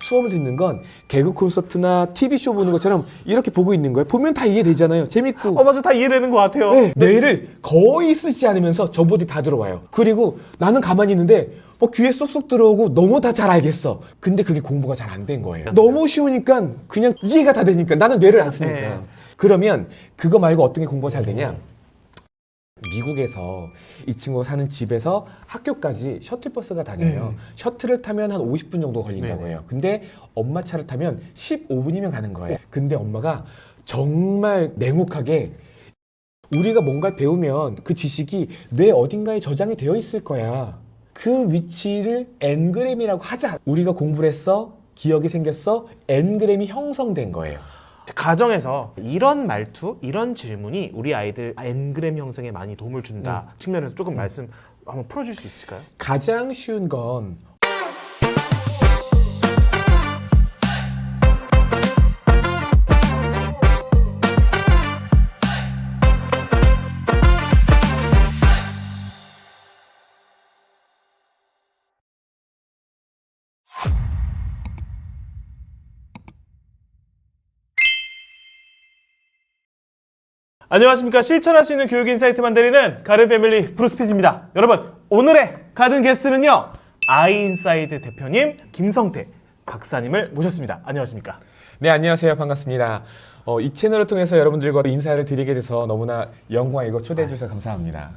수업을 듣는 건 개그 콘서트나 TV쇼 보는 것처럼 이렇게 보고 있는 거예요. 보면 다 이해되잖아요. 재밌고. 맞아. 다 이해되는 것 같아요. 네, 뇌를 거의 쓰지 않으면서 정보들이 다 들어와요. 그리고 나는 가만히 있는데 귀에 쏙쏙 들어오고 너무 다 잘 알겠어. 근데 그게 공부가 잘 안 된 거예요. 너무 쉬우니까 그냥 이해가 다 되니까 나는 뇌를 안 쓰니까. 네. 그러면 그거 말고 어떤 게 공부가 잘 되냐? 미국에서 이 친구가 사는 집에서 학교까지 셔틀버스가 다녀요. 셔틀을 타면 한 50분 정도 걸린다고 해요. 근데 엄마 차를 타면 15분이면 가는 거예요. 근데 엄마가 정말 냉혹하게 우리가 뭔가를 배우면 그 지식이 뇌 어딘가에 저장이 되어 있을 거야. 그 위치를 엔그램이라고 하자. 우리가 공부를 했어, 기억이 생겼어, 엔그램이 형성된 거예요. 가정에서 이런 말투, 이런 질문이 우리 아이들 엔그램 형성에 많이 도움을 준다 측면에서 조금 말씀 한번 풀어줄 수 있을까요? 가장 쉬운 건 안녕하십니까. 실천할 수 있는 교육 인사이트 만들이는 가른 패밀리 브루스피디입니다. 여러분, 오늘의 가든 게스트는요, 아이인사이드 대표님 김성태 박사님을 모셨습니다. 안녕하십니까. 네, 안녕하세요. 반갑습니다. 이 채널을 통해서 여러분들과 인사를 드리게 돼서 너무나 영광이고 초대해 주셔서 감사합니다.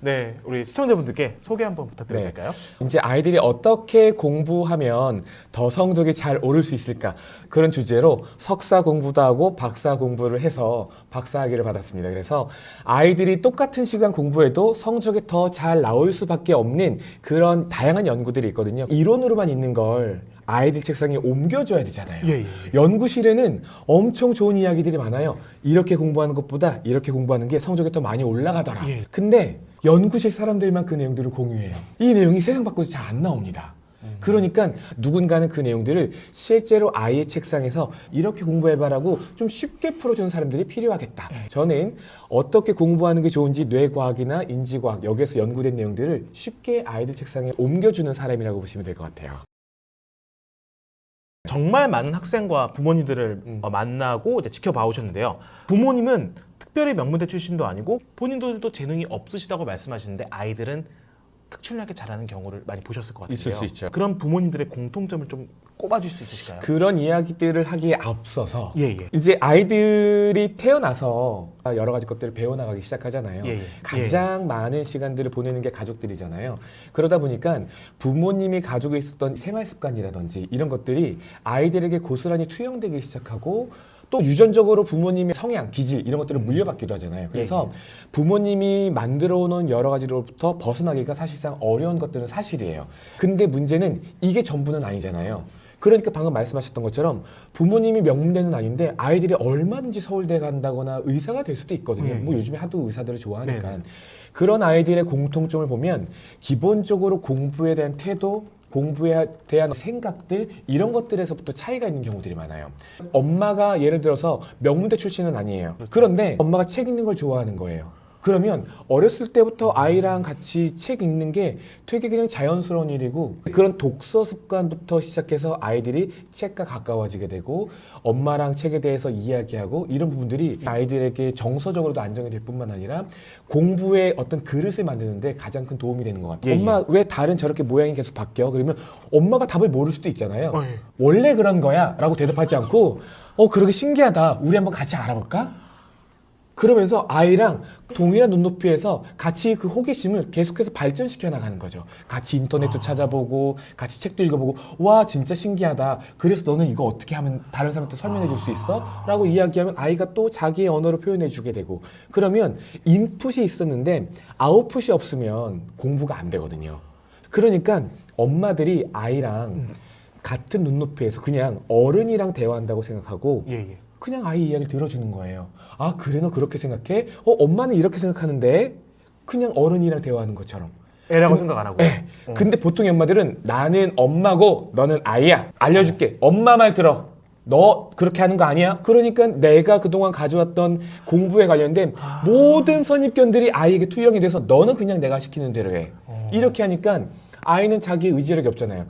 네, 우리 시청자분들께 소개 한번 부탁드려도 네. 될까요? 이제 아이들이 어떻게 공부하면 더 성적이 잘 오를 수 있을까? 그런 주제로 석사 공부도 하고 박사 공부를 해서 박사학위를 받았습니다. 그래서 아이들이 똑같은 시간 공부해도 성적이 더 잘 나올 수밖에 없는 그런 다양한 연구들이 있거든요. 이론으로만 있는 걸 아이들 책상에 옮겨줘야 되잖아요. 예. 연구실에는 엄청 좋은 이야기들이 많아요. 이렇게 공부하는 것보다 이렇게 공부하는 게 성적이 더 많이 올라가더라. 예. 근데 연구실 사람들만 그 내용들을 공유해요. 이 내용이 세상 밖으로 잘 안 나옵니다. 그러니까 누군가는 그 내용들을 실제로 아이의 책상에서 이렇게 공부해봐라고 좀 쉽게 풀어주는 사람들이 필요하겠다. 저는 어떻게 공부하는 게 좋은지 뇌과학이나 인지과학 여기에서 연구된 내용들을 쉽게 아이들 책상에 옮겨주는 사람이라고 보시면 될 것 같아요. 정말 많은 학생과 부모님들을 만나고 이제 지켜봐 오셨는데요. 부모님은 특별히 명문대 출신도 아니고 본인들도 재능이 없으시다고 말씀하시는데 아이들은 특출나게 잘하는 경우를 많이 보셨을 것 같은데요. 있을 수 있죠. 그런 부모님들의 공통점을 좀 꼽아줄 수 있으실까요? 그런 이야기들을 하기에 앞서서 예. 이제 아이들이 태어나서 여러 가지 것들을 배워나가기 시작하잖아요. 예. 가장 많은 시간들을 보내는 게 가족들이잖아요. 그러다 보니까 부모님이 가지고 있었던 생활 습관이라든지 이런 것들이 아이들에게 고스란히 투영되기 시작하고 또 유전적으로 부모님의 성향, 기질 이런 것들을 물려받기도 하잖아요. 그래서 부모님이 만들어 놓은 여러 가지로부터 벗어나기가 사실상 어려운 것들은 사실이에요. 근데 문제는 이게 전부는 아니잖아요. 그러니까 방금 말씀하셨던 것처럼 부모님이 명문대는 아닌데 아이들이 얼마든지 서울대 간다거나 의사가 될 수도 있거든요. 뭐 요즘에 하도 의사들을 좋아하니까. 그런 아이들의 공통점을 보면 기본적으로 공부에 대한 태도, 공부에 대한 생각들 이런 것들에서부터 차이가 있는 경우들이 많아요. 엄마가 예를 들어서 명문대 출신은 아니에요. 그런데 엄마가 책 읽는 걸 좋아하는 거예요. 그러면 어렸을 때부터 아이랑 같이 책 읽는 게 되게 그냥 자연스러운 일이고 그런 독서 습관부터 시작해서 아이들이 책과 가까워지게 되고 엄마랑 책에 대해서 이야기하고 이런 부분들이 아이들에게 정서적으로도 안정이 될 뿐만 아니라 공부의 어떤 그릇을 만드는데 가장 큰 도움이 되는 것 같아요. 엄마 왜 다른 저렇게 모양이 계속 바뀌어? 그러면 엄마가 답을 모를 수도 있잖아요. 원래 그런 거야 라고 대답하지 않고 그러게 신기하다. 우리 한번 같이 알아볼까? 그러면서 아이랑 동일한 눈높이에서 같이 그 호기심을 계속해서 발전시켜 나가는 거죠. 같이 인터넷도 찾아보고 같이 책도 읽어보고 와 진짜 신기하다. 그래서 너는 이거 어떻게 하면 다른 사람한테 설명해 줄 수 있어? 라고 이야기하면 아이가 또 자기의 언어로 표현해 주게 되고 그러면 인풋이 있었는데 아웃풋이 없으면 공부가 안 되거든요. 그러니까 엄마들이 아이랑 같은 눈높이에서 그냥 어른이랑 대화한다고 생각하고 그냥 아이 이야기를 들어주는 거예요. 아 그래 너 그렇게 생각해? 엄마는 이렇게 생각하는데 그냥 어른이랑 대화하는 것처럼. 애라고 생각 안 하고. 근데 보통 엄마들은 나는 엄마고 너는 아이야. 알려줄게. 엄마 말 들어. 너 그렇게 하는 거 아니야? 그러니까 내가 그동안 가져왔던 공부에 관련된 모든 선입견들이 아이에게 투영이 돼서 너는 그냥 내가 시키는 대로 해. 이렇게 하니까 아이는 자기 의지력이 없잖아요.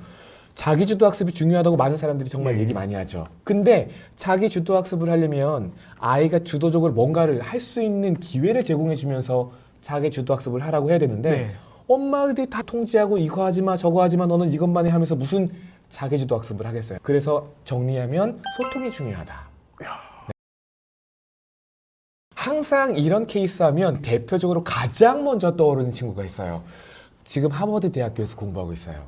자기 주도 학습이 중요하다고 많은 사람들이 정말 예. 얘기 많이 하죠. 근데 자기 주도 학습을 하려면 아이가 주도적으로 뭔가를 할 수 있는 기회를 제공해 주면서 자기 주도 학습을 하라고 해야 되는데 네. 엄마들이 다 통제하고 이거 하지 마 저거 하지 마 너는 이것만 해 하면서 무슨 자기 주도 학습을 하겠어요. 그래서 정리하면 소통이 중요하다. 네. 항상 이런 케이스 하면 대표적으로 가장 먼저 떠오르는 친구가 있어요. 지금 하버드 대학교에서 공부하고 있어요.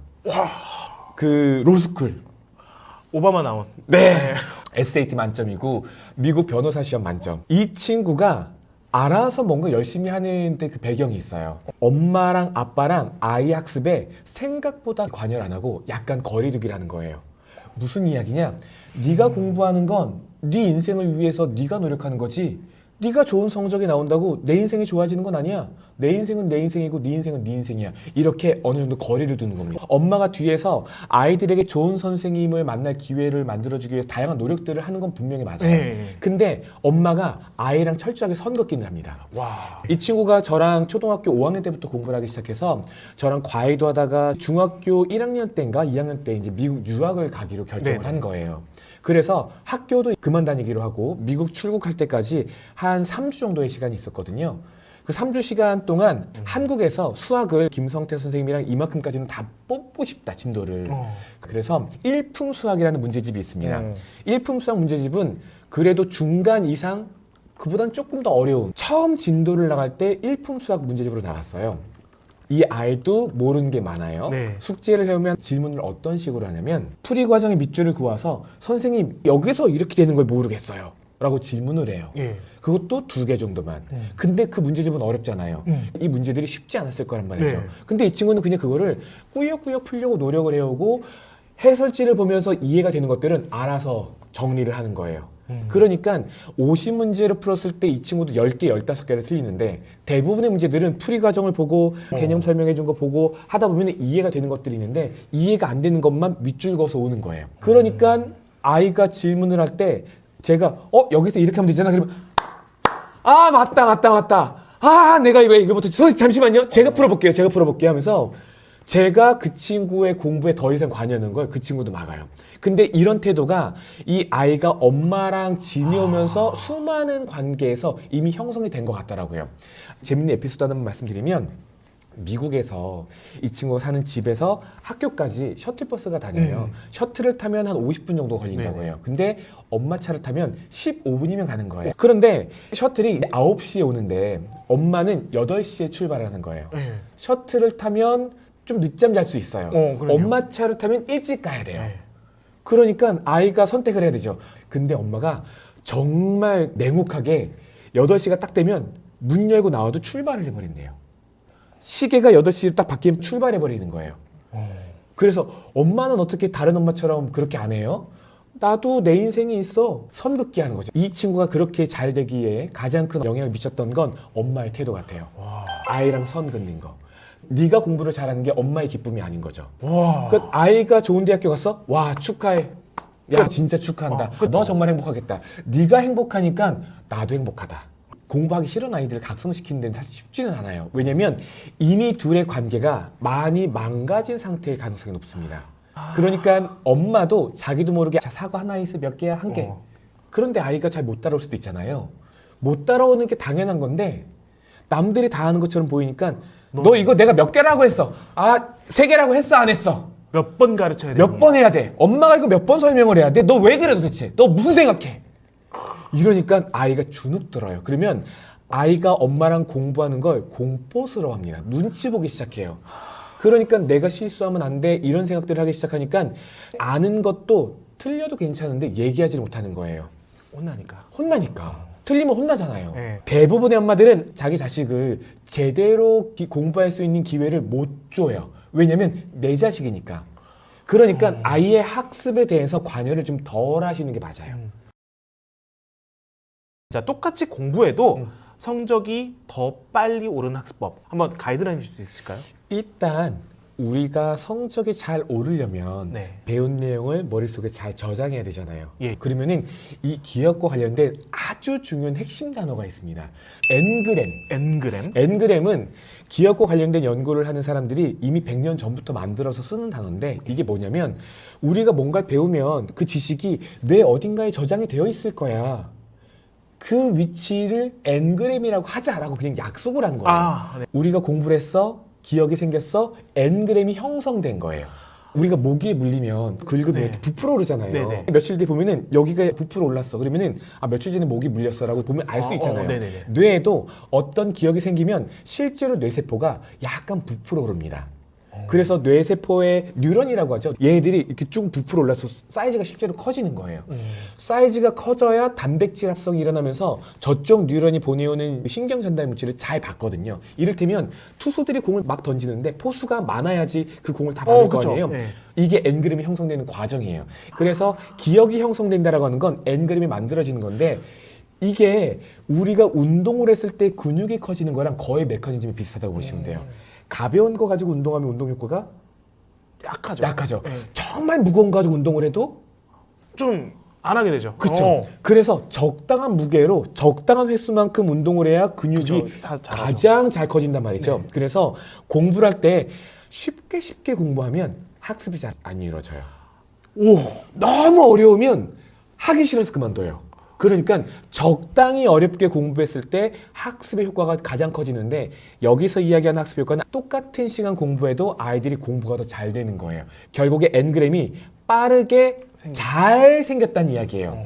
그 로스쿨. 오바마 나온. 네. SAT 만점이고 미국 변호사 시험 만점. 이 친구가 알아서 뭔가 열심히 하는데 그 배경이 있어요. 엄마랑 아빠랑 아이 학습에 생각보다 관여를 안 하고 약간 거리두기를 하는 거예요. 무슨 이야기냐? 네가 공부하는 건 네 인생을 위해서 네가 노력하는 거지. 네가 좋은 성적이 나온다고 내 인생이 좋아지는 건 아니야. 내 인생은 내 인생이고 네 인생은 네 인생이야. 이렇게 어느 정도 거리를 두는 겁니다. 엄마가 뒤에서 아이들에게 좋은 선생님을 만날 기회를 만들어주기 위해서 다양한 노력들을 하는 건 분명히 맞아요. 네. 근데 엄마가 아이랑 철저하게 선 긋기를 합니다. 와. 이 친구가 저랑 초등학교 5학년 때부터 공부를 하기 시작해서 저랑 과외도 하다가 중학교 1학년 때인가 2학년 때 이제 미국 유학을 가기로 결정을 네네. 한 거예요. 그래서 학교도 그만 다니기로 하고 미국 출국할 때까지 한 3주 정도의 시간이 있었거든요. 그 3주 시간 동안 한국에서 수학을 김성태 선생님이랑 이만큼까지는 다 뽑고 싶다, 진도를. 그래서 일품 수학이라는 문제집이 있습니다. 일품 수학 문제집은 그래도 중간 이상 그보단 조금 더 어려운 처음 진도를 나갈 때 일품 수학 문제집으로 나왔어요. 이 아이도 모르는 게 많아요. 네. 숙제를 해오면 질문을 어떤 식으로 하냐면 풀이 과정의 밑줄을 그어서 선생님 여기서 이렇게 되는 걸 모르겠어요 라고 질문을 해요. 예. 그것도 2개 정도만. 근데 그 문제집은 어렵잖아요. 이 문제들이 쉽지 않았을 거란 말이죠. 네. 근데 이 친구는 그냥 그거를 꾸역꾸역 풀려고 노력을 해오고 해설지를 보면서 이해가 되는 것들은 알아서 정리를 하는 거예요. 그러니까 50문제를 풀었을 때 이 친구도 10개, 15개를 틀리는데 대부분의 문제들은 풀이 과정을 보고 개념 설명해 준 거 보고 하다 보면 이해가 되는 것들이 있는데 이해가 안 되는 것만 밑줄 그어서 오는 거예요. 그러니까 아이가 질문을 할 때 제가 여기서 이렇게 하면 되잖아. 그러면 아 맞다. 아 내가 왜 이거 못했지? 선생님 잠시만요. 제가 풀어볼게요 하면서 제가 그 친구의 공부에 더 이상 관여하는 걸 그 친구도 막아요. 근데 이런 태도가 이 아이가 엄마랑 지내오면서 수많은 관계에서 이미 형성이 된 것 같더라고요. 재밌는 에피소드 하나만 말씀드리면 미국에서 이 친구가 사는 집에서 학교까지 셔틀버스가 다녀요. 셔틀을 타면 한 50분 정도 걸린다고 네네. 해요. 근데 엄마 차를 타면 15분이면 가는 거예요. 그런데 셔틀이 9시에 오는데 엄마는 8시에 출발을 하는 거예요. 예. 셔틀을 타면 좀 늦잠 잘 수 있어요. 그럼요. 엄마 차를 타면 일찍 가야 돼요. 네. 그러니까 아이가 선택을 해야 되죠. 근데 엄마가 정말 냉혹하게 8시가 딱 되면 문 열고 나와도 출발을 해버린대요. 시계가 8시에 딱 바뀌면 출발해버리는 거예요. 그래서 엄마는 어떻게 다른 엄마처럼 그렇게 안 해요? 나도 내 인생이 있어. 선긋기 하는 거죠. 이 친구가 그렇게 잘 되기에 가장 큰 영향을 미쳤던 건 엄마의 태도 같아요. 아이랑 선 긋는 거. 네가 공부를 잘하는 게 엄마의 기쁨이 아닌 거죠. 와. 그러니까 아이가 좋은 대학교 갔어? 와 축하해. 야 진짜 축하한다. 너 정말 행복하겠다. 네가 행복하니까 나도 행복하다. 공부하기 싫은 아이들을 각성시키는 데는 사실 쉽지는 않아요. 왜냐면 이미 둘의 관계가 많이 망가진 상태일 가능성이 높습니다. 그러니까 엄마도 자기도 모르게 자, 사과 하나 있어 몇 개야? 한 개. 그런데 아이가 잘 못 따라올 수도 있잖아요. 못 따라오는 게 당연한 건데 남들이 다 하는 것처럼 보이니까 너 이거 내가 몇 개라고 했어? 3개라고 했어 안 했어? 몇 번 가르쳐야 돼? 몇 번 해야 돼? 엄마가 이거 몇 번 설명을 해야 돼? 너 왜 그래 도대체? 너 무슨 생각해? 이러니까 아이가 주눅 들어요. 그러면 아이가 엄마랑 공부하는 걸 공포스러워합니다. 눈치 보기 시작해요. 그러니까 내가 실수하면 안 돼 이런 생각들을 하기 시작하니까 아는 것도 틀려도 괜찮은데 얘기하지 못하는 거예요. 혼나니까. 틀리면 혼나잖아요. 네. 대부분의 엄마들은 자기 자식을 제대로 공부할 수 있는 기회를 못 줘요. 왜냐면 내 자식이니까. 그러니까 아이의 학습에 대해서 관여를 좀 덜 하시는 게 맞아요. 자, 똑같이 공부해도 성적이 더 빨리 오르는 학습법 한번 가이드라인 줄 수 있을까요? 일단 우리가 성적이 잘 오르려면 네. 배운 내용을 머릿속에 잘 저장해야 되잖아요. 예. 그러면은 이 기억과 관련된 아주 중요한 핵심 단어가 있습니다. 엔그램. 엔그램. 엔그램은 기억과 관련된 연구를 하는 사람들이 이미 100년 전부터 만들어서 쓰는 단어인데 이게 뭐냐면 우리가 뭔가를 배우면 그 지식이 뇌 어딘가에 저장이 되어 있을 거야. 그 위치를 엔그램이라고 하자라고 그냥 약속을 한 거예요. 네. 우리가 공부를 했어, 기억이 생겼어, 엔그램이 형성된 거예요. 우리가 모기에 물리면 긁으면 네. 부풀어 오르잖아요. 네네. 며칠 뒤에 보면은 여기가 부풀어 올랐어. 그러면은 며칠 전에 모기 물렸어라고 보면 알 수 있잖아요. 네네네. 뇌에도 어떤 기억이 생기면 실제로 뇌세포가 약간 부풀어 오릅니다. 그래서 뇌세포의 뉴런이라고 하죠. 얘들이 이렇게 쭉 부풀어 올라서 사이즈가 실제로 커지는 거예요. 사이즈가 커져야 단백질 합성이 일어나면서 저쪽 뉴런이 보내오는 신경 전달 물질을 잘 받거든요. 이를테면 투수들이 공을 막 던지는데 포수가 많아야지 그 공을 다 받을 거 그쵸. 아니에요. 네. 이게 엔그램이 형성되는 과정이에요. 그래서 기억이 형성된다라고 하는 건 엔그램이 만들어지는 건데 이게 우리가 운동을 했을 때 근육이 커지는 거랑 거의 메커니즘이 비슷하다고 보시면 돼요. 가벼운 거 가지고 운동하면 운동 효과가 약하죠. 약하죠. 네. 정말 무거운 거 가지고 운동을 해도 좀 안 하게 되죠. 그렇죠. 그래서 적당한 무게로 적당한 횟수만큼 운동을 해야 근육이 그쵸. 잘하죠. 가장 잘 커진단 말이죠. 네. 그래서 공부를 할 때 쉽게 공부하면 학습이 잘 안 이루어져요. 너무 어려우면 하기 싫어서 그만둬요. 그러니까 적당히 어렵게 공부했을 때 학습의 효과가 가장 커지는데 여기서 이야기하는 학습 효과는 똑같은 시간 공부해도 아이들이 공부가 더 잘 되는 거예요. 결국에 엔그램이 빠르게 잘 생겼다는 이야기예요.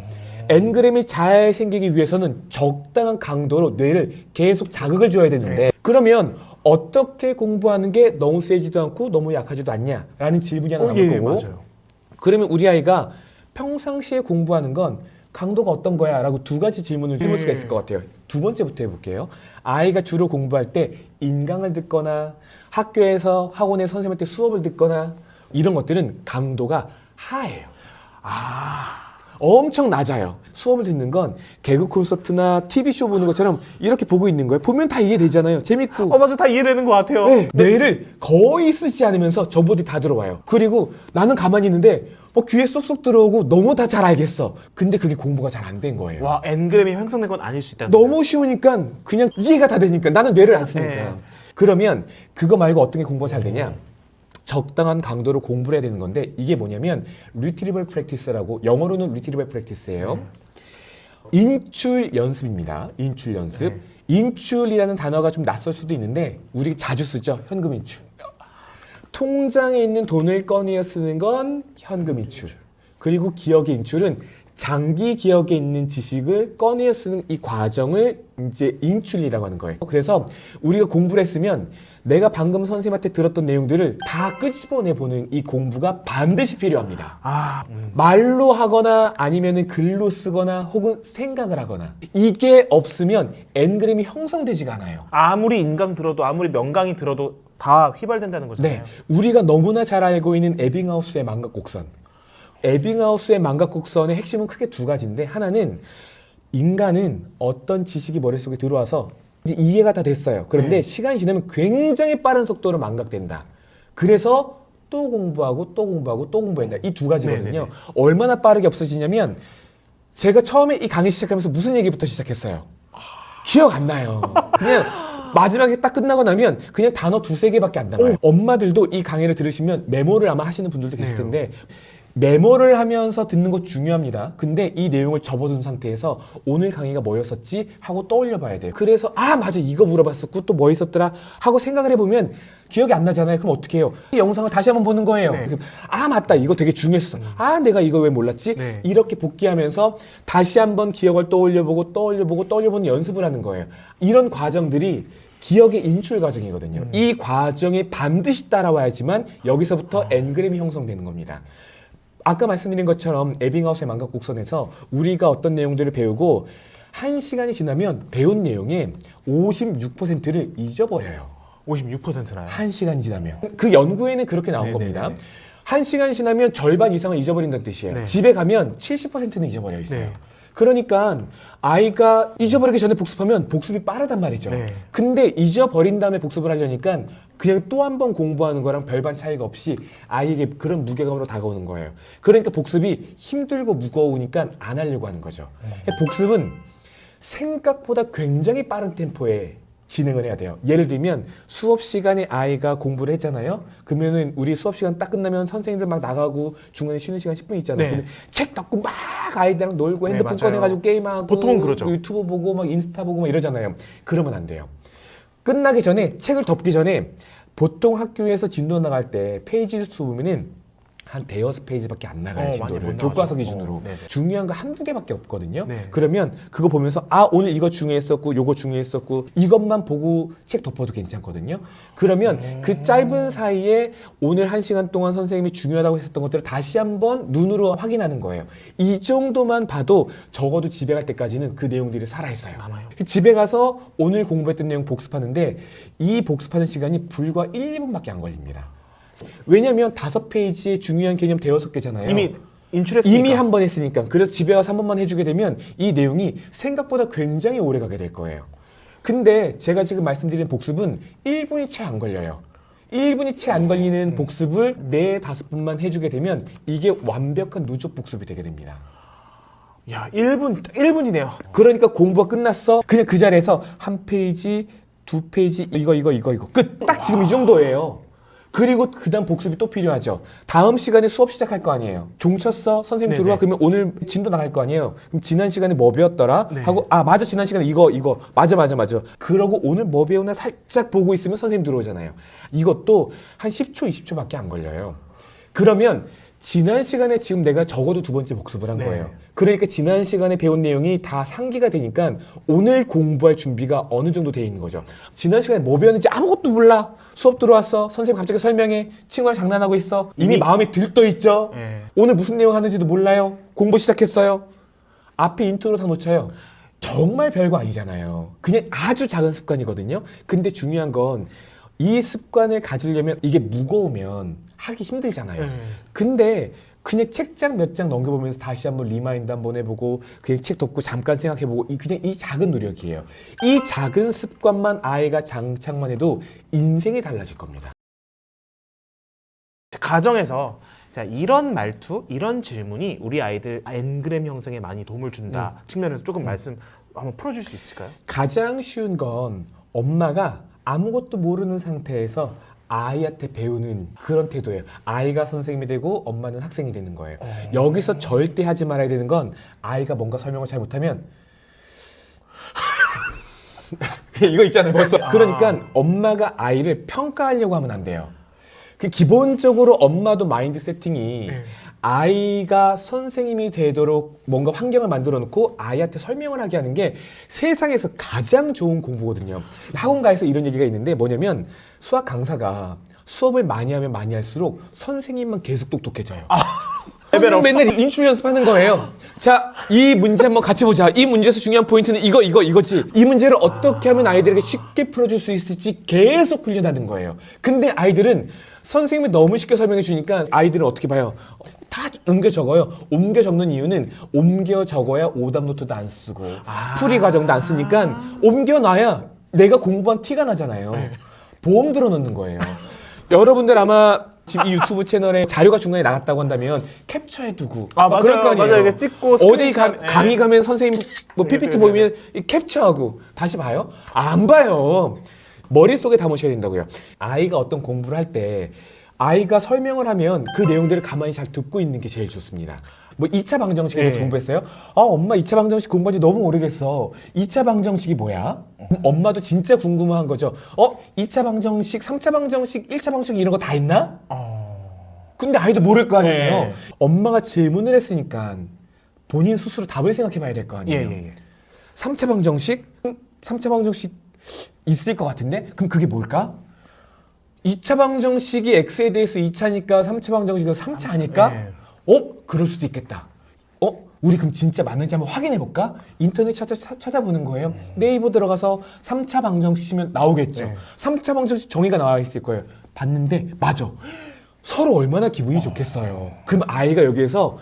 엔그램이 잘 생기기 위해서는 적당한 강도로 뇌를 계속 자극을 줘야 되는데 그러면 어떻게 공부하는 게 너무 세지도 않고 너무 약하지도 않냐라는 질문이 하나 남을 예, 거고 맞아요. 그러면 우리 아이가 평상시에 공부하는 건 강도가 어떤 거야? 라고 두 가지 질문을 해볼 수가 있을 것 같아요. 두 번째부터 해볼게요. 아이가 주로 공부할 때 인강을 듣거나 학교에서 학원의 선생님한테 수업을 듣거나 이런 것들은 강도가 하예요. 엄청 낮아요. 수업을 듣는 건 개그 콘서트나 TV쇼 보는 것처럼 이렇게 보고 있는 거예요. 보면 다 이해되잖아요. 재밌고. 맞아. 다 이해되는 것 같아요. 네, 뇌를 거의 쓰지 않으면서 정보들이 다 들어와요. 그리고 나는 가만히 있는데 귀에 쏙쏙 들어오고 너무 다 잘 알겠어. 근데 그게 공부가 잘 안 된 거예요. 와, 엔그램이 형성된 건 아닐 수 있다는 너무 쉬우니까 그냥 이해가 다 되니까 나는 뇌를 안 쓰니까. 네. 그러면 그거 말고 어떤 게 공부가 잘 되냐? 적당한 강도로 공부를 해야 되는 건데 이게 뭐냐면 리트리벌 프랙티스라고 영어로는 리트리벌 프랙티스예요. 인출 연습입니다. 인출 연습. 네. 인출이라는 단어가 좀 낯설 수도 있는데 우리 자주 쓰죠. 현금 인출. 통장에 있는 돈을 꺼내어 쓰는 건 현금 인출. 그리고 기억의 인출은 장기 기억에 있는 지식을 꺼내어 쓰는 이 과정을 이제 인출이라고 하는 거예요. 그래서 우리가 공부를 했으면 내가 방금 선생님한테 들었던 내용들을 다 끄집어내 보는 이 공부가 반드시 필요합니다. 말로 하거나 아니면 글로 쓰거나 혹은 생각을 하거나 이게 없으면 엔그램이 형성되지가 않아요. 아무리 인강 들어도 아무리 명강이 들어도 다 휘발된다는 거잖아요. 네, 우리가 너무나 잘 알고 있는 에빙하우스의 망각곡선. 에빙하우스의 망각곡선의 핵심은 크게 두 가지인데 하나는 인간은 어떤 지식이 머릿속에 들어와서 이제 이해가 다 됐어요. 그런데 시간이 지나면 굉장히 빠른 속도로 망각된다. 그래서 또 공부하고 또 공부하고 또 공부한다. 이 두 가지거든요. 네네네. 얼마나 빠르게 없어지냐면 제가 처음에 이 강의 시작하면서 무슨 얘기부터 시작했어요? 기억 안 나요. 그냥 마지막에 딱 끝나고 나면 그냥 단어 두세 개밖에 안 남아요. 엄마들도 이 강의를 들으시면 메모를 아마 하시는 분들도 계실 텐데 메모를 하면서 듣는 거 중요합니다. 근데 이 내용을 접어둔 상태에서 오늘 강의가 뭐였었지 하고 떠올려 봐야 돼요. 그래서 맞아 이거 물어봤었고 또 뭐 있었더라 하고 생각을 해보면 기억이 안 나잖아요. 그럼 어떻게 해요? 이 영상을 다시 한번 보는 거예요. 네. 그럼 맞다 이거 되게 중요했어. 내가 이거 왜 몰랐지? 네. 이렇게 복귀하면서 다시 한번 기억을 떠올려보는 연습을 하는 거예요. 이런 과정들이 기억의 인출 과정이거든요. 이 과정에 반드시 따라와야지만 여기서부터 엔그램이 형성되는 겁니다. 아까 말씀드린 것처럼 에빙하우스의 망각곡선에서 우리가 어떤 내용들을 배우고 1시간이 지나면 배운 내용의 56%를 잊어버려요. 56%나요. 1시간 지나면. 그 연구에는 그렇게 나온 네네네네. 겁니다. 1시간 지나면 절반 이상을 잊어버린다는 뜻이에요. 네. 집에 가면 70%는 잊어버려 있어요. 네. 그러니까 아이가 잊어버리기 전에 복습하면 복습이 빠르단 말이죠. 네. 근데 잊어버린 다음에 복습을 하려니까 그냥 또 한 번 공부하는 거랑 별반 차이가 없이 아이에게 그런 무게감으로 다가오는 거예요. 그러니까 복습이 힘들고 무거우니까 안 하려고 하는 거죠. 복습은 생각보다 굉장히 빠른 템포에 진행을 해야 돼요. 예를 들면 수업 시간에 아이가 공부를 했잖아요. 그러면은 우리 수업 시간 딱 끝나면 선생님들 막 나가고 중간에 쉬는 시간 10분 있잖아요. 네. 근데 책 닫고 막 아이들이랑 놀고 네, 핸드폰 맞아요. 꺼내가지고 게임하고 보통은 그러죠. 유튜브 보고 막 인스타 보고 막 이러잖아요. 그러면 안 돼요. 끝나기 전에 책을 덮기 전에 보통 학교에서 진도 나갈 때 페이지 수 보면은 한 대여섯 페이지밖에 안 나가요. 많이 진도를 못 교과서 나가죠. 기준으로. 네네. 중요한 거 한두 개밖에 없거든요. 네. 그러면 그거 보면서 아 오늘 이거 중요했었고 요거 중요했었고 이것만 보고 책 덮어도 괜찮거든요. 그러면 그 짧은 사이에 오늘 1시간 동안 선생님이 중요하다고 했었던 것들을 다시 한번 눈으로 확인하는 거예요. 이 정도만 봐도 적어도 집에 갈 때까지는 그 내용들이 살아있어요. 남아요. 집에 가서 오늘 공부했던 내용 복습하는데 이 복습하는 시간이 불과 1, 2분밖에 안 걸립니다. 왜냐면 5페이지의 중요한 개념 대여섯 개잖아요. 이미 인출했으니까. 이미 한 번 했으니까. 그래서 집에 가서 한 번만 해주게 되면 이 내용이 생각보다 굉장히 오래 가게 될 거예요. 근데 제가 지금 말씀드린 복습은 1분이 채 안 걸려요. 1분이 채 안 걸리는 복습을 4, 5분만 해주게 되면 이게 완벽한 누적 복습이 되게 됩니다. 야, 1분이네요. 그러니까 공부가 끝났어. 그냥 그 자리에서 한 페이지, 2페이지, 이거 끝. 딱 지금 이 정도예요. 그리고 그다음 복습이 또 필요하죠. 다음 시간에 수업 시작할 거 아니에요. 종 쳤어? 선생님 네네. 들어와. 그러면 오늘 진도 나갈 거 아니에요. 그럼 지난 시간에 뭐 배웠더라? 네. 하고 아 맞아 지난 시간에 이거 맞아. 그러고 오늘 뭐 배우나 살짝 보고 있으면 선생님 들어오잖아요. 이것도 한 10초, 20초밖에 안 걸려요. 그러면 지난 시간에 지금 내가 적어도 2번째 복습을 한 네. 거예요. 그러니까 지난 시간에 배운 내용이 다 상기가 되니까 오늘 공부할 준비가 어느 정도 돼 있는 거죠. 지난 시간에 뭐 배웠는지 아무것도 몰라. 수업 들어왔어. 선생님 갑자기 설명해. 친구랑 장난하고 있어. 이미 마음이 들떠 있죠. 네. 오늘 무슨 내용 하는지도 몰라요. 공부 시작했어요. 앞에 인트로 다 놓쳐요. 정말 별거 아니잖아요. 그냥 아주 작은 습관이거든요. 근데 중요한 건 이 습관을 가지려면 이게 무거우면 하기 힘들잖아요. 근데 그냥 책장 몇 장 넘겨보면서 다시 한번 리마인드 한번 해보고 그냥 책 덮고 잠깐 생각해보고 그냥 이 작은 노력이에요. 이 작은 습관만 아이가 장착만 해도 인생이 달라질 겁니다. 가정에서 자, 이런 말투, 이런 질문이 우리 아이들 엔그램 형성에 많이 도움을 준다 측면에서 조금 말씀 한번 풀어줄 수 있을까요? 가장 쉬운 건 엄마가 아무것도 모르는 상태에서 아이한테 배우는 그런 태도예요. 아이가 선생님이 되고 엄마는 학생이 되는 거예요. 여기서 절대 하지 말아야 되는 건 아이가 뭔가 설명을 잘 못하면 이거 있잖아요. 벌써. 그러니까 엄마가 아이를 평가하려고 하면 안 돼요. 그 기본적으로 엄마도 마인드 세팅이 아이가 선생님이 되도록 뭔가 환경을 만들어 놓고 아이한테 설명을 하게 하는 게 세상에서 가장 좋은 공부거든요. 학원가에서 이런 얘기가 있는데 뭐냐면 수학 강사가 수업을 많이 하면 많이 할수록 선생님만 계속 똑똑해져요. 선생님 맨날 인출 연습하는 거예요. 자, 이 문제 한번 같이 보자. 이 문제에서 중요한 포인트는 이거지. 이 문제를 어떻게 하면 아이들에게 쉽게 풀어줄 수 있을지 계속 훈련하는 거예요. 근데 아이들은 선생님이 너무 쉽게 설명해 주니까 아이들은 어떻게 봐요? 다 옮겨 적어요. 옮겨 적는 이유는 옮겨 적어야 오답 노트도 안 쓰고 풀이 과정도 안 쓰니까 옮겨 놔야 내가 공부한 티가 나잖아요. 보험 들어 놓는 거예요. 여러분들 아마 지금 이 유튜브 채널에 자료가 중간에 나갔다고 한다면 캡처해두고 맞아요. 그럴 거 아니에요. 맞아요. 이게 찍고 어디 스크린샷, 강의 가면 선생님 뭐 PPT 보이면 캡처하고 다시 봐요? 안 봐요. 머릿속에 담으셔야 된다고요. 아이가 어떤 공부를 할 때 아이가 설명을 하면 그 내용들을 가만히 잘 듣고 있는 게 제일 좋습니다. 뭐 2차 방정식에 대해서 공부했어요? 엄마 2차 방정식 공부한 지 너무 오래됐어. 2차 방정식이 뭐야? 엄마도 진짜 궁금한 거죠. 2차 방정식, 3차 방정식, 1차 방정식 이런 거 다 있나? 근데 아이도 모를 거 아니에요. 네. 엄마가 질문을 했으니까 본인 스스로 답을 생각해 봐야 될 거 아니에요. 3차 방정식? 3차 방정식 있을 것 같은데? 그럼 그게 뭘까? 2차 방정식이 x에 대해서 2차니까 3차 방정식은 3차 아닐까? 그럴 수도 있겠다. 우리 그럼 진짜 맞는지 한번 확인해 볼까? 인터넷 찾아보는 거예요. 네이버 들어가서 3차 방정식 치면 나오겠죠. 3차 방정식 정의가 나와 있을 거예요. 봤는데 맞아. 서로 얼마나 기분이 좋겠어요. 그럼 아이가 여기에서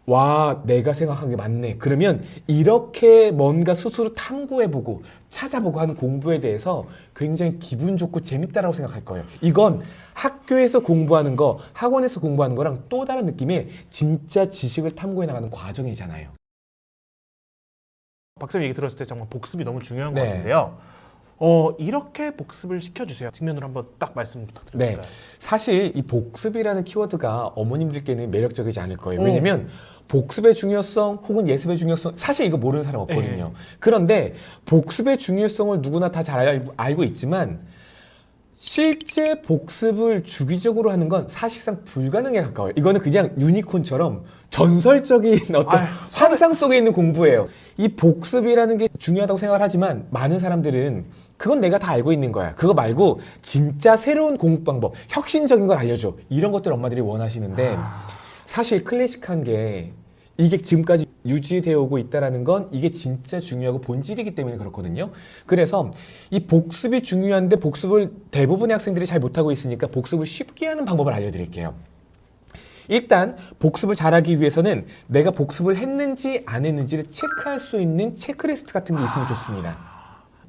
와, 내가 생각한 게 맞네. 그러면 이렇게 뭔가 스스로 탐구해보고 찾아보고 하는 공부에 대해서 굉장히 기분 좋고 재밌다라고 생각할 거예요. 이건 학교에서 공부하는 거, 학원에서 공부하는 거랑 또 다른 느낌의 진짜 지식을 탐구해 나가는 과정이잖아요. 박사님 얘기 들었을 때 정말 복습이 너무 중요한 것 네. 같은데요. 이렇게 복습을 시켜주세요. 측면으로 한번 딱 말씀 부탁드립니다. 네. 사실 이 복습이라는 키워드가 어머님들께는 매력적이지 않을 거예요. 왜냐면 복습의 중요성 혹은 예습의 중요성 사실 이거 모르는 사람 없거든요. 그런데 복습의 중요성을 누구나 다 잘 알고 있지만 실제 복습을 주기적으로 하는 건 사실상 불가능에 가까워요. 이거는 그냥 유니콘처럼 전설적인 어떤 환상 속에 있는 공부예요. 이 복습이라는 게 중요하다고 생각을 하지만 많은 사람들은 그건 내가 다 알고 있는 거야. 그거 말고 진짜 새로운 공부 방법, 혁신적인 걸 알려줘. 이런 것들 엄마들이 원하시는데 사실 클래식한 게 이게 지금까지 유지되어 오고 있다는 건 이게 진짜 중요하고 본질이기 때문에 그렇거든요. 그래서 이 복습이 중요한데 복습을 대부분의 학생들이 잘 못하고 있으니까 복습을 쉽게 하는 방법을 알려드릴게요. 일단 복습을 잘하기 위해서는 내가 복습을 했는지 안 했는지를 체크할 수 있는 체크리스트 같은 게 있으면 좋습니다.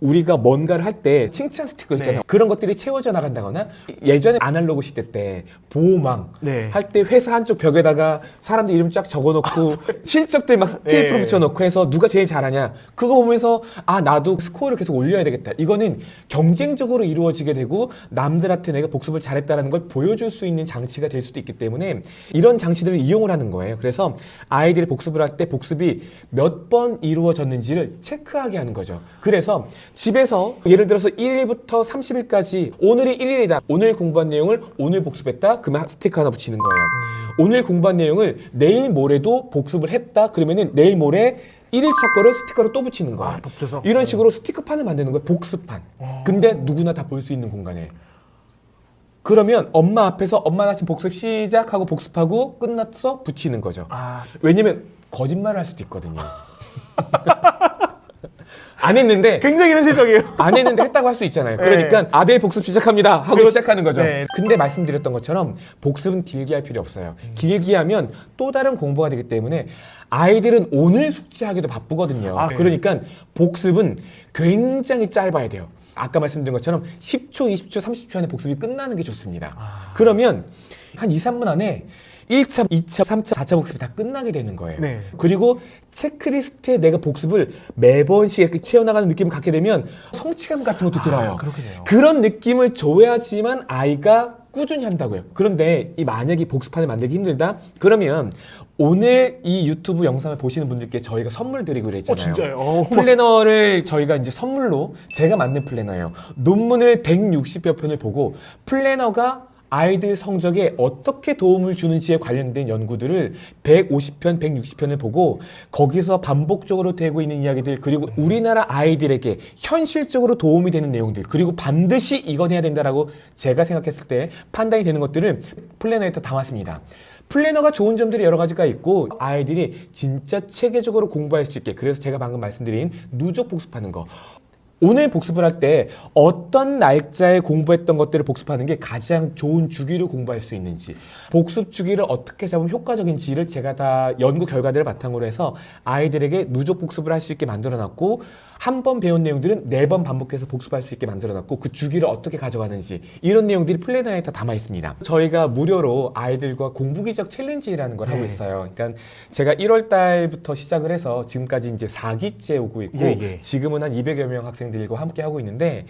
우리가 뭔가를 할 때 칭찬 스티커 있잖아요. 네. 그런 것들이 채워져 나간다거나 예전에 아날로그 시대 때 보호망 네. 할 때 회사 한쪽 벽에다가 사람들 이름 쫙 적어놓고 실적들 막 테이프로 네. 붙여놓고 해서 누가 제일 잘하냐 그거 보면서 아 나도 스코어를 계속 올려야 되겠다. 이거는 경쟁적으로 이루어지게 되고 남들한테 내가 복습을 잘했다는 걸 보여줄 수 있는 장치가 될 수도 있기 때문에 이런 장치들을 이용을 하는 거예요. 그래서 아이들이 복습을 할 때 복습이 몇 번 이루어졌는지를 체크하게 하는 거죠. 그래서 집에서 예를 들어서 1일부터 30일까지 오늘이 1일이다. 오늘 공부한 내용을 오늘 복습했다. 그러면 스티커 하나 붙이는 거예요. 오늘 공부한 내용을 내일 모레도 복습을 했다. 그러면은 내일 모레 1일차 거를 스티커로 또 붙이는 거예요. 겹쳐서? 이런 식으로 스티커판을 만드는 거예요. 복습판. 근데 누구나 다 볼 수 있는 공간에. 그러면 엄마 앞에서 엄마 나 지금 복습 시작하고 복습하고 끝났어? 붙이는 거죠. 왜냐면 거짓말을 할 수도 있거든요. 안 했는데 굉장히 현실적이에요. 안 했는데 했다고 할 수 있잖아요. 그러니까 아들 복습 시작합니다 하고 시작하는 거죠. 네. 근데 말씀드렸던 것처럼 복습은 길게 할 필요 없어요. 길게 하면 또 다른 공부가 되기 때문에 아이들은 오늘 숙제하기도 바쁘거든요. 네. 그러니까 복습은 굉장히 짧아야 돼요. 아까 말씀드린 것처럼 10초, 20초, 30초 안에 복습이 끝나는 게 좋습니다. 그러면 한 2, 3분 안에 1차, 2차, 3차, 4차 복습이 다 끝나게 되는 거예요. 네. 그리고 체크리스트에 내가 복습을 매번씩 이렇게 채워나가는 느낌을 갖게 되면 성취감 같은 것도 들어요. 그렇겠네요. 그런 느낌을 줘야지만 아이가 꾸준히 한다고요. 그런데 이 만약에 복습판을 만들기 힘들다? 그러면 오늘 이 유튜브 영상을 보시는 분들께 저희가 선물 드리기로 했잖아요. 진짜요? 플래너를 저희가 이제 선물로 제가 만든 플래너예요. 논문을 160여 편을 보고 플래너가 아이들 성적에 어떻게 도움을 주는지에 관련된 연구들을 150편, 160편을 보고 거기서 반복적으로 되고 있는 이야기들 그리고 우리나라 아이들에게 현실적으로 도움이 되는 내용들 그리고 반드시 이건 해야 된다라고 제가 생각했을 때 판단이 되는 것들을 플래너에 다 담았습니다. 플래너가 좋은 점들이 여러 가지가 있고 아이들이 진짜 체계적으로 공부할 수 있게 그래서 제가 방금 말씀드린 누적 복습하는 거 오늘 복습을 할 때 어떤 날짜에 공부했던 것들을 복습하는 게 가장 좋은 주기로 공부할 수 있는지 복습 주기를 어떻게 잡으면 효과적인지를 제가 다 연구 결과들을 바탕으로 해서 아이들에게 누적 복습을 할 수 있게 만들어놨고 한 번 배운 내용들은 4번 반복해서 복습할 수 있게 만들어놨고 그 주기를 어떻게 가져가는지 이런 내용들이 플래너에 다 담아 있습니다. 저희가 무료로 아이들과 공부기적 챌린지라는 걸 하고 있어요. 그러니까 제가 1월 달부터 시작을 해서 지금까지 이제 4기째 오고 있고 지금은 한 200여 명 학생들과 함께 하고 있는데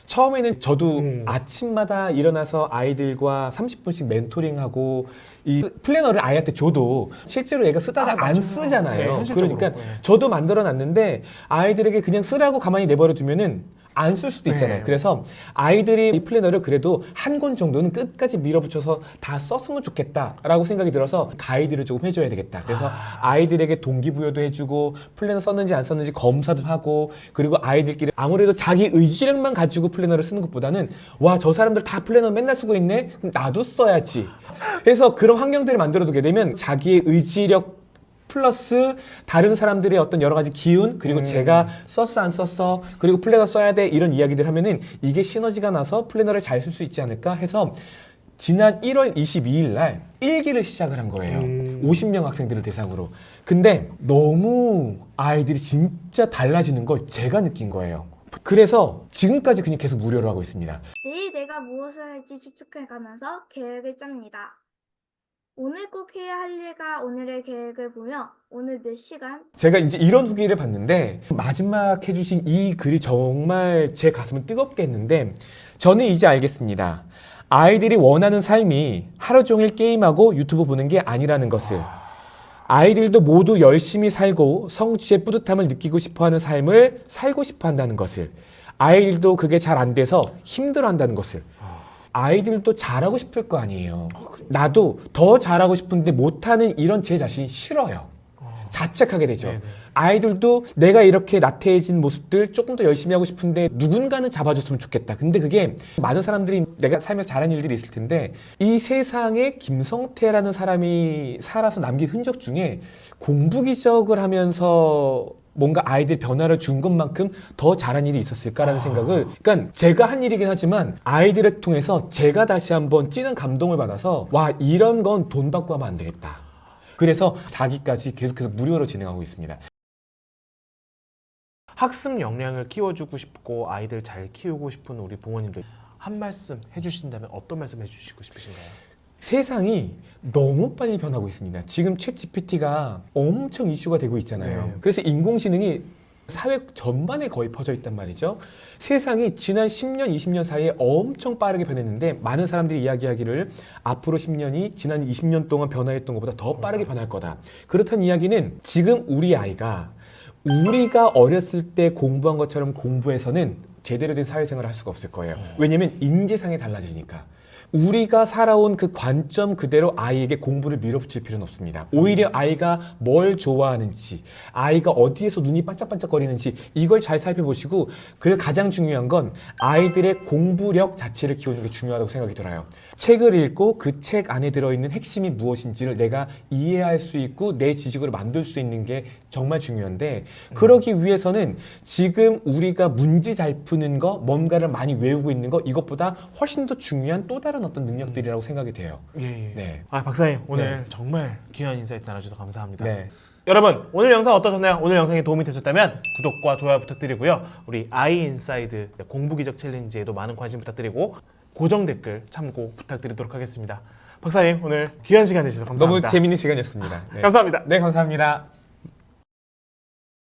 처음에는 저도 아침마다 일어나서 아이들과 30분씩 멘토링하고 이 플래너를 아이한테 줘도 실제로 얘가 쓰다가 안 쓰잖아요. 네, 그러니까 저도 만들어 놨는데 아이들에게 그냥 쓰라고 가만히 내버려 두면은 안 쓸 수도 있잖아요. 그래서 아이들이 이 플래너를 그래도 한 권 정도는 끝까지 밀어붙여서 다 썼으면 좋겠다라고 생각이 들어서 가이드를 조금 해줘야 되겠다. 그래서 아이들에게 동기부여도 해주고 플래너 썼는지 안 썼는지 검사도 하고 그리고 아이들끼리 아무래도 자기 의지력만 가지고 플래너를 쓰는 것보다는 와, 저 사람들 다 플래너 맨날 쓰고 있네? 그럼 나도 써야지. 그래서 그런 환경들을 만들어두게 되면 자기의 의지력 플러스 다른 사람들의 어떤 여러 가지 기운 그리고 제가 썼어 안 썼어 그리고 플래너 써야 돼 이런 이야기들 하면은 이게 시너지가 나서 플래너를 잘 쓸 수 있지 않을까 해서 지난 1월 22일 날 일기를 시작을 한 거예요. 50명 학생들을 대상으로. 근데 너무 아이들이 진짜 달라지는 걸 제가 느낀 거예요. 그래서 지금까지 그냥 계속 무료로 하고 있습니다. 내일 내가 무엇을 할지 추측해가면서 계획을 짭니다. 오늘 꼭 해야 할 일과 오늘의 계획을 보며 오늘 몇 시간 제가 이제 이런 후기를 봤는데 마지막 해주신 이 글이 정말 제 가슴을 뜨겁게 했는데 저는 이제 알겠습니다. 아이들이 원하는 삶이 하루 종일 게임하고 유튜브 보는 게 아니라는 것을, 아이들도 모두 열심히 살고 성취의 뿌듯함을 느끼고 싶어하는 삶을 살고 싶어 한다는 것을, 아이들도 그게 잘 안 돼서 힘들어한다는 것을, 아이들도 잘하고 싶을 거 아니에요. 나도 더 잘하고 싶은데 못하는 이런 제 자신이 싫어요. 자책하게 되죠. 네네. 아이들도 내가 이렇게 나태해진 모습들 조금 더 열심히 하고 싶은데 누군가는 잡아줬으면 좋겠다. 근데 그게 많은 사람들이 내가 살면서 잘한 일들이 있을 텐데 이 세상에 김성태라는 사람이 살아서 남긴 흔적 중에 공부 기적을 하면서 뭔가 아이들 변화를 준 것만큼 더 잘한 일이 있었을까라는 생각을, 그러니까 제가 한 일이긴 하지만 아이들을 통해서 제가 다시 한번 찌는 감동을 받아서 와, 이런 건 돈 받고 하면 안 되겠다. 그래서 4기까지 계속해서 무료로 진행하고 있습니다. 학습 역량을 키워주고 싶고 아이들 잘 키우고 싶은 우리 부모님들 한 말씀 해주신다면 어떤 말씀 해주시고 싶으신가요? 세상이 너무 빨리 변하고 있습니다. 지금 챗 GPT가 엄청 이슈가 되고 있잖아요. 네. 그래서 인공지능이 사회 전반에 거의 퍼져 있단 말이죠. 세상이 지난 10년, 20년 사이에 엄청 빠르게 변했는데 많은 사람들이 이야기하기를 앞으로 10년이 지난 20년 동안 변화했던 것보다 더 빠르게 변할 거다. 그렇다는 이야기는 지금 우리 아이가 우리가 어렸을 때 공부한 것처럼 공부해서는 제대로 된 사회생활을 할 수가 없을 거예요. 왜냐면 인지상이 달라지니까. 우리가 살아온 그 관점 그대로 아이에게 공부를 밀어붙일 필요는 없습니다. 오히려 아이가 뭘 좋아하는지, 아이가 어디에서 눈이 반짝반짝거리는지 이걸 잘 살펴보시고, 그래서 가장 중요한 건 아이들의 공부력 자체를 키우는 게 중요하다고 생각이 들어요. 책을 읽고 그 책 안에 들어있는 핵심이 무엇인지를 내가 이해할 수 있고 내 지식으로 만들 수 있는 게 정말 중요한데, 그러기 위해서는 지금 우리가 문제 잘 푸는 거, 뭔가를 많이 외우고 있는 거, 이것보다 훨씬 더 중요한 또 다른 어떤 능력들이라고 생각이 돼요. 예. 네. 아, 박사님 오늘 네. 정말 귀한 인사이트 나눠주셔서 감사합니다. 네. 여러분 오늘 영상 어떠셨나요? 오늘 영상이 도움이 되셨다면 구독과 좋아요 부탁드리고요. 우리 아이인사이드 공부기적 챌린지에도 많은 관심 부탁드리고 고정 댓글 참고 부탁드리도록 하겠습니다. 박사님 오늘 귀한 시간 내주셔서 감사합니다. 너무 재밌는 시간이었습니다. 네. 감사합니다. 네, 감사합니다.